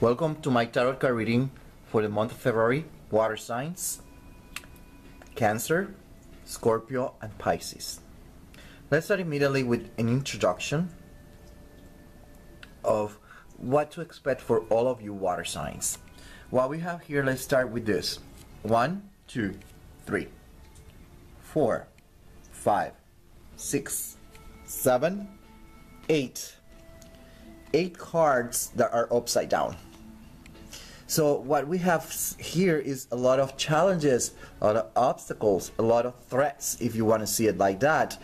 Welcome to my tarot card reading for the month of February. Water signs, Cancer, Scorpio, and Pisces. Let's start immediately with an introduction of what to expect for all of you water signs. What we have here, let's start with this. 1, 2, 3, 4, 5, 6, 7, 8. 8 cards that are upside down. So what we have here is a lot of challenges, a lot of obstacles, a lot of threats, if you want to see it like that.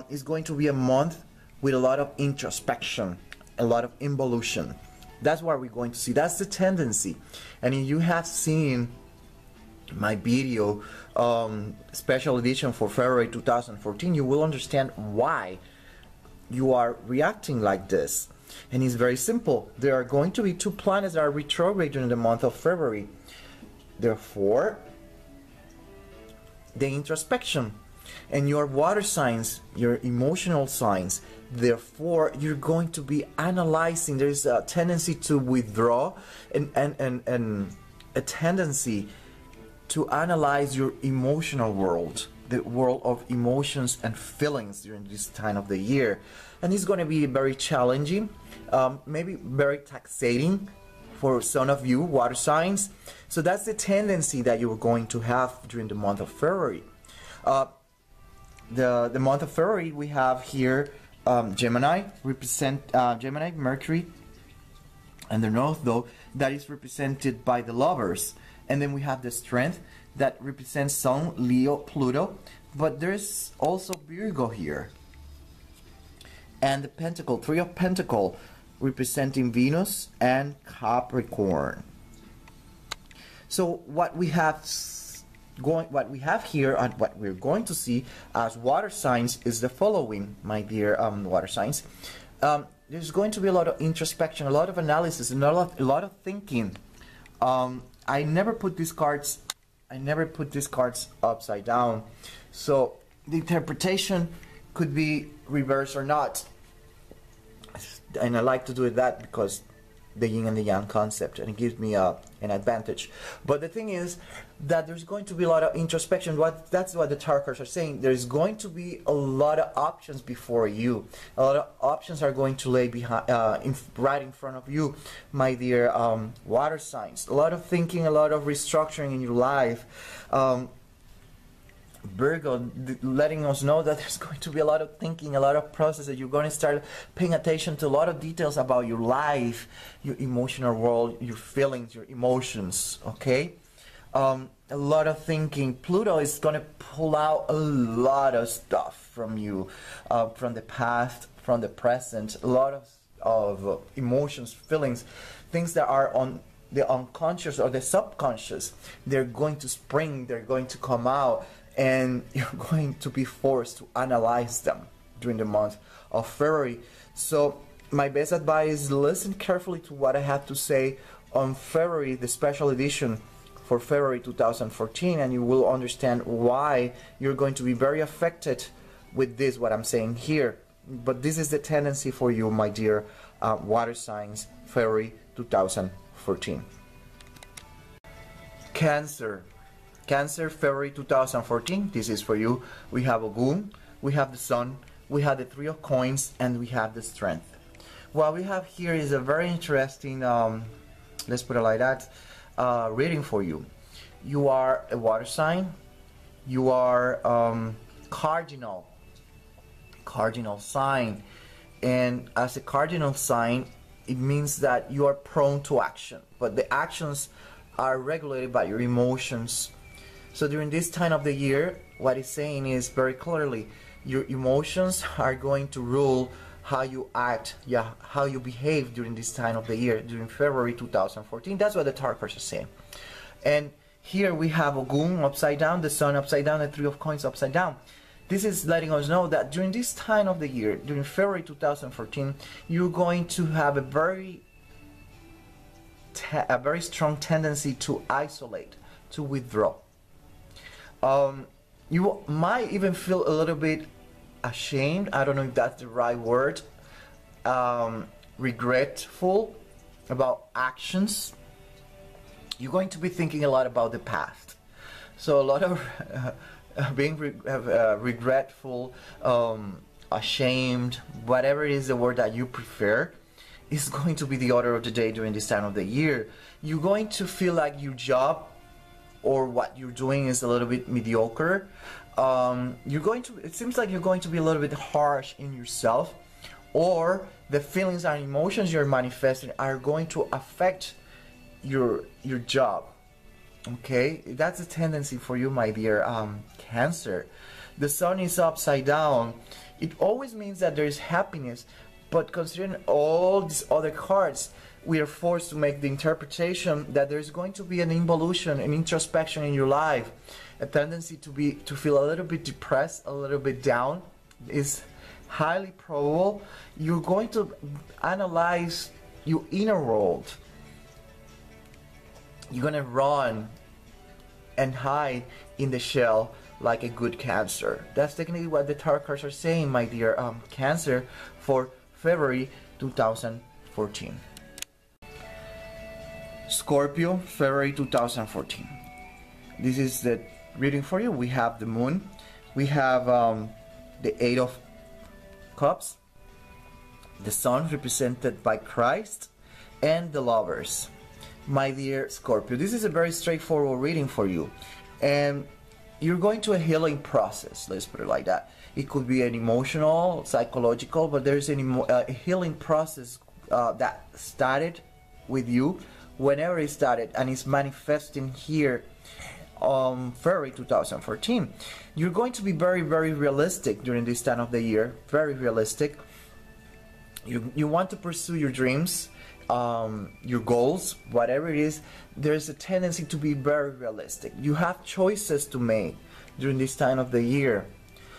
It's going to be a month with a lot of introspection, a lot of involution. That's what we're going to see. That's the tendency. And if you have seen my video, special edition for February 2014, you will understand why you are reacting like this. And it's very simple. There are going to be 2 planets that are retrograde during the month of February. Therefore, the introspection and your water signs, your emotional signs, therefore you're going to be analyzing. There's a tendency to withdraw and a tendency to analyze your emotional world, the world of emotions and feelings during this time of the year. And it's going to be very challenging, maybe very taxating for some of you water signs. So that's the tendency that you're going to have during the month of February. The month of February, we have here Gemini, Gemini, Mercury, and the North, though, that is represented by the Lovers. And then we have the Strength that represents Sun, Leo, Pluto, but there's also Virgo here. And the Pentacle, 3 of Pentacles, representing Venus and Capricorn. So what we have here and what we're going to see as water signs is the following, my dear water signs. There's going to be a lot of introspection, a lot of analysis, and a lot of thinking. I never put these cards upside down, so the interpretation could be reversed or not, and I like to do that because the yin and the yang concept, and it gives me an advantage. But the thing is that there's going to be a lot of introspection. That's what the tarot cards are saying. There's going to be a lot of options before you. A lot of options are going to lay behind, right in front of you, my dear water signs. A lot of thinking, a lot of restructuring in your life. Virgo, letting us know that there's going to be a lot of thinking, a lot of process, that you're going to start paying attention to a lot of details about your life, your emotional world, your feelings, your emotions, okay? A lot of thinking. Pluto is going to pull out a lot of stuff from you, from the past, from the present, a lot of emotions, feelings, things that are on the unconscious or the subconscious. They're going to spring, they're going to come out, and you're going to be forced to analyze them during the month of February. So my best advice is listen carefully to what I have to say on February, the special edition for February 2014, and you will understand why you're going to be very affected with this, what I'm saying here. But this is the tendency for you, my dear water signs, February 2014. Cancer. Cancer, February 2014, this is for you. We have a Moon, we have the Sun, we have the 3 of Coins, and we have the Strength. What we have here is a very interesting, let's put it like that, reading for you. You are a water sign, you are cardinal sign, and as a cardinal sign, it means that you are prone to action, but the actions are regulated by your emotions. So during this time of the year, what it's saying is very clearly, your emotions are going to rule how you act, how you behave during this time of the year, during February 2014. That's what the tarot cards are saying. And here we have a Moon upside down, the Sun upside down, the 3 of Coins upside down. This is letting us know that during this time of the year, during February 2014, you're going to have a very strong tendency to isolate, to withdraw. You might even feel a little bit ashamed. I don't know if that's the right word. Regretful about actions, you're going to be thinking a lot about the past. So a lot of being regretful, ashamed, whatever it is the word that you prefer, is going to be the order of the day during this time of the year. You're going to feel like your job or what you're doing is a little bit mediocre. It seems like you're going to be a little bit harsh in yourself, or the feelings and emotions you're manifesting are going to affect your job. Okay, that's a tendency for you, my dear Cancer. The sun is upside down. It always means that there is happiness, but considering all these other cards, we are forced to make the interpretation that there's going to be an involution, an introspection in your life. A tendency to feel a little bit depressed, a little bit down is highly probable. You're going to analyze your inner world. You're gonna run and hide in the shell like a good Cancer. That's technically what the tarot cards are saying, my dear Cancer, for February 2014. Scorpio, February 2014. This is the reading for you. We have the moon, we have the Eight of Cups, the sun represented by Christ, and the Lovers. My dear Scorpio, this is a very straightforward reading for you, and you're going to a healing process, let's put it like that. It could be an emotional, psychological, but there's a healing process that started with you whenever it started, and it's manifesting here on February 2014. You're going to be very, very realistic during this time of the year, very realistic. You want to pursue your dreams, your goals, whatever it is. There's a tendency to be very realistic. You have choices to make during this time of the year.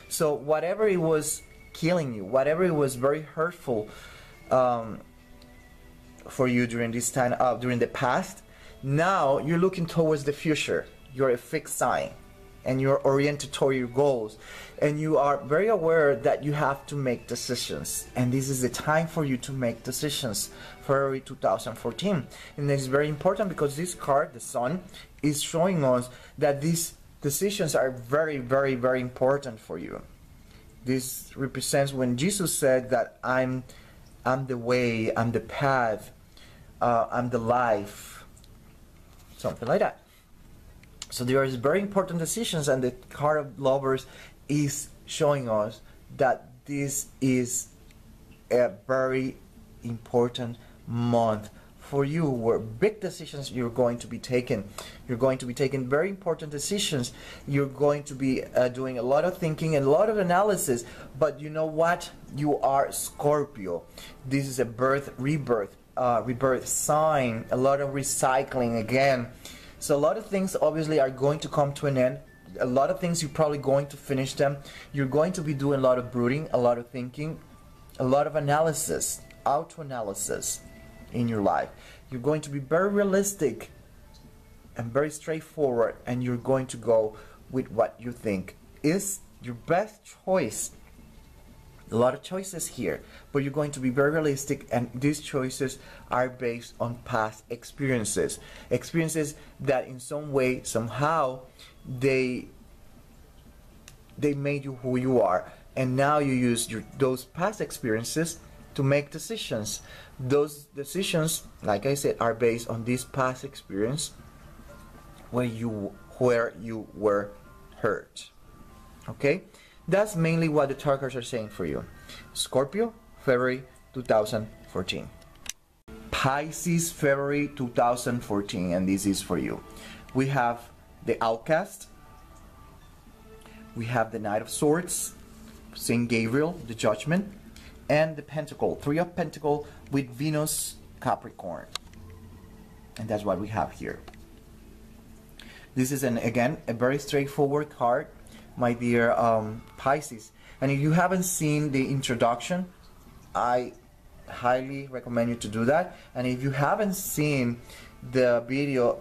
So whatever it was killing you, whatever it was very hurtful for you during this time, during the past, now you're looking towards the future. You're a fixed sign, and you're oriented toward your goals, and you are very aware that you have to make decisions, and this is the time for you to make decisions, February 2014. And it's very important because this card, the sun, is showing us that these decisions are very, very, very important for you. This represents when Jesus said that I'm the way, I'm the path, I'm the life, something like that. So there is very important decisions, and the card of Lovers is showing us that this is a very important month for you, where big decisions you're going to be taking. You're going to be taking very important decisions. You're going to be doing a lot of thinking and a lot of analysis. But you know what? You are Scorpio. This is a rebirth sign. A lot of recycling again. So a lot of things obviously are going to come to an end. A lot of things you're probably going to finish them. You're going to be doing a lot of brooding, a lot of thinking, a lot of analysis, auto-analysis in your life. You're going to be very realistic and very straightforward, and you're going to go with what you think is your best choice. A lot of choices here, but you're going to be very realistic, and these choices are based on past experiences that in some way, somehow, they made you who you are, and now you use those past experiences to make decisions. Those decisions, like I said, are based on this past experience where you were hurt. Okay? That's mainly what the tarot cards are saying for you. Scorpio, February 2014. Pisces, February 2014, and this is for you. We have the Outcast. We have the Knight of Swords, Saint Gabriel, the Judgment, and the Pentacle, Three of Pentacles with Venus, Capricorn. And that's what we have here. This is, again, a very straightforward card, my dear Pisces. And if you haven't seen the introduction, I highly recommend you to do that. And if you haven't seen the video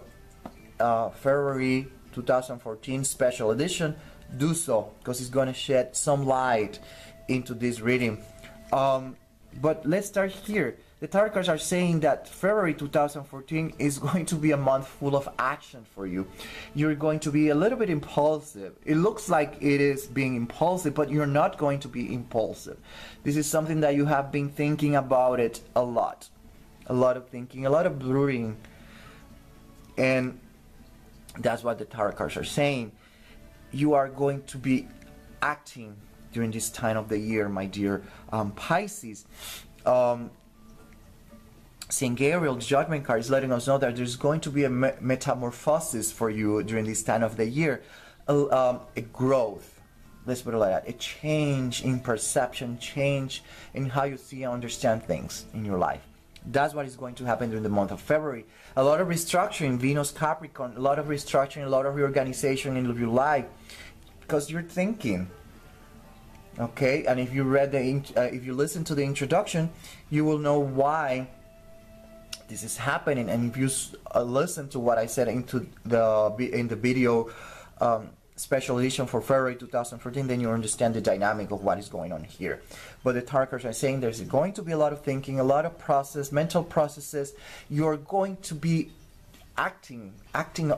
February 2014 special edition, do so, because it's going to shed some light into this reading. But let's start here. The tarot cards are saying that February 2014 is going to be a month full of action for you. You're going to be a little bit impulsive. It looks like it is being impulsive, but you're not going to be impulsive. This is something that you have been thinking about it a lot. A lot of thinking, a lot of brooding. And that's what the tarot cards are saying. You are going to be acting during this time of the year, my dear Pisces. St. Gabriel, the Judgment card, is letting us know that there's going to be a metamorphosis for you during this time of the year. A growth, let's put it like that. A change in perception, change in how you see and understand things in your life. That's what is going to happen during the month of February. A lot of restructuring, Venus, Capricorn, a lot of restructuring, a lot of reorganization in your life. Because you're thinking. Okay, and if you read if you listen to the introduction, you will know why this is happening. And if you listen to what I said in the video special edition for February 2014, then you understand the dynamic of what is going on here. But the tarot cards are saying there's going to be a lot of thinking, a lot of mental processes. You're going to be acting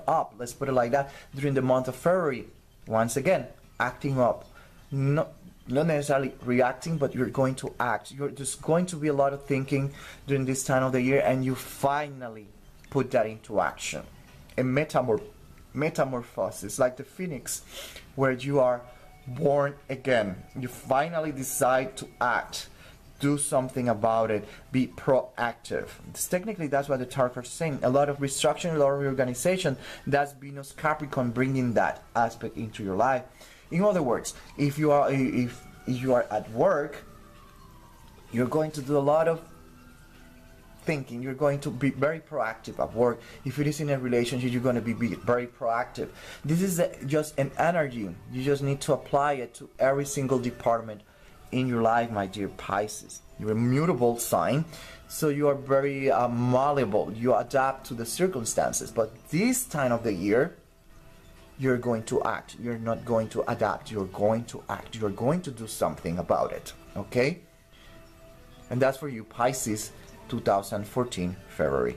up, let's put it like that, during the month of February. Once again, acting up. Not necessarily reacting, but you're going to act. There's going to be a lot of thinking during this time of the year, and you finally put that into action. A metamorphosis, like the phoenix, where you are born again. You finally decide to act, do something about it, be proactive. Technically, that's what the tarot cards are saying. A lot of restructuring, a lot of reorganization. That's Venus Capricorn bringing that aspect into your life. In other words, if you are at work, you're going to do a lot of thinking. You're going to be very proactive at work. If it is in a relationship, you're going to be very proactive. This is just an energy. You just need to apply it to every single department in your life, my dear Pisces. You're a mutable sign, so you are very malleable. You adapt to the circumstances. But this time of the year, you're going to act. You're not going to adapt. You're going to act. You're going to do something about it. Okay? And that's for you, Pisces, 2014, February.